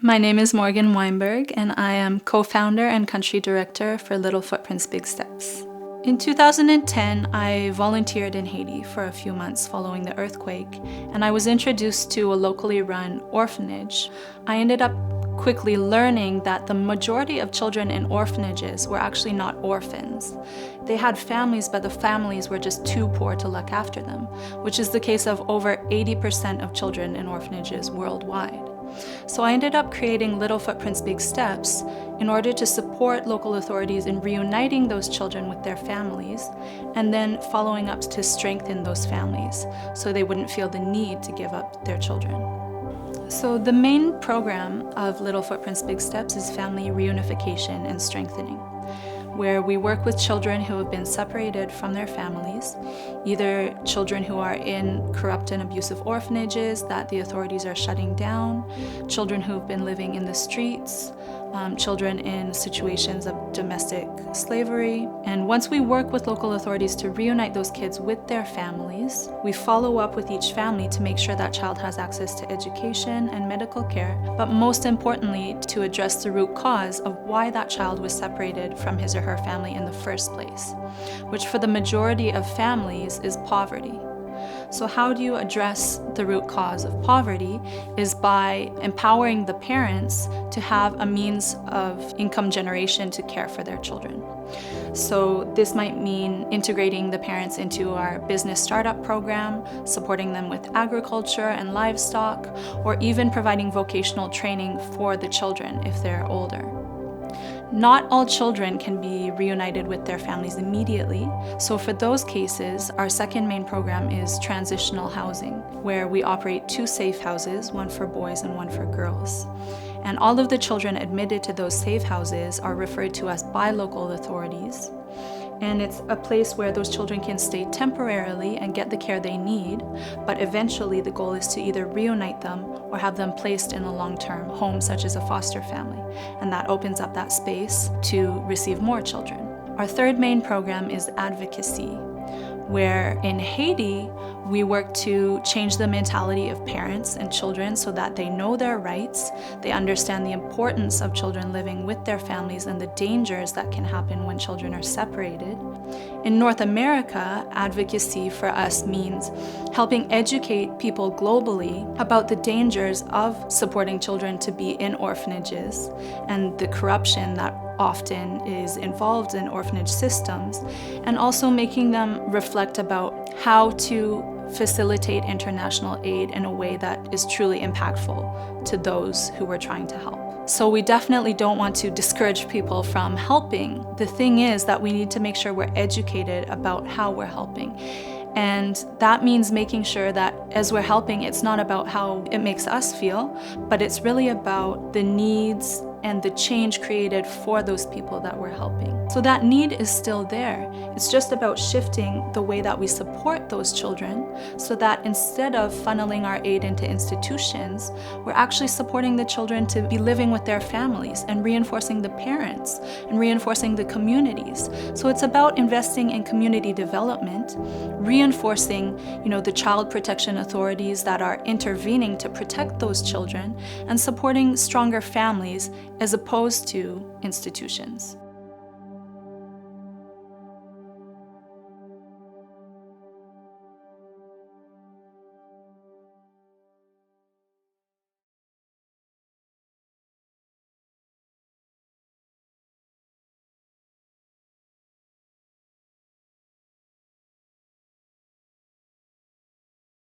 My name is Morgan Wienberg, and I am co-founder and country director for Little Footprints, Big Steps. In 2010, I volunteered in Haiti for a few months following the earthquake, and I was introduced to a locally run orphanage. I ended up quickly learning that the majority of children in orphanages were actually not orphans. They had families, but the families were just too poor to look after them, which is the case of over 80% of children in orphanages worldwide. So I ended up creating Little Footprints, Big Steps in order to support local authorities in reuniting those children with their families, and then following up to strengthen those families so they wouldn't feel the need to give up their children. So the main program of Little Footprints, Big Steps is family reunification and strengthening, where we work with children who have been separated from their families, either children who are in corrupt and abusive orphanages that the authorities are shutting down, children who have been living in the streets, children in situations of domestic slavery. And once we work with local authorities to reunite those kids with their families, we follow up with each family to make sure that child has access to education and medical care, but most importantly, to address the root cause of why that child was separated from his or her family in the first place, which for the majority of families is poverty. So how do you address the root cause of poverty is by empowering the parents to have a means of income generation to care for their children. So this might mean integrating the parents into our business startup program, supporting them with agriculture and livestock, or even providing vocational training for the children if they're older. Not all children can be reunited with their families immediately, so for those cases, our second main program is Transitional Housing, where we operate 2 safe houses, one for boys and one for girls. And all of the children admitted to those safe houses are referred to us by local authorities. And it's a place where those children can stay temporarily and get the care they need, but eventually the goal is to either reunite them or have them placed in a long-term home, such as a foster family, and that opens up that space to receive more children. Our third main program is Advocacy, where in Haiti, we work to change the mentality of parents and children so that they know their rights, they understand the importance of children living with their families and the dangers that can happen when children are separated. In North America, advocacy for us means helping educate people globally about the dangers of supporting children to be in orphanages and the corruption that often is involved in orphanage systems, and also making them reflect about how to facilitate international aid in a way that is truly impactful to those who we're trying to help. So we definitely don't want to discourage people from helping. The thing is that we need to make sure we're educated about how we're helping. And that means making sure that as we're helping, it's not about how it makes us feel, but it's really about the needs and the change created for those people that we're helping. So that need is still there. It's just about shifting the way that we support those children so that instead of funneling our aid into institutions, we're actually supporting the children to be living with their families and reinforcing the parents and reinforcing the communities. So it's about investing in community development, reinforcing, the child protection authorities that are intervening to protect those children, and supporting stronger families as opposed to institutions.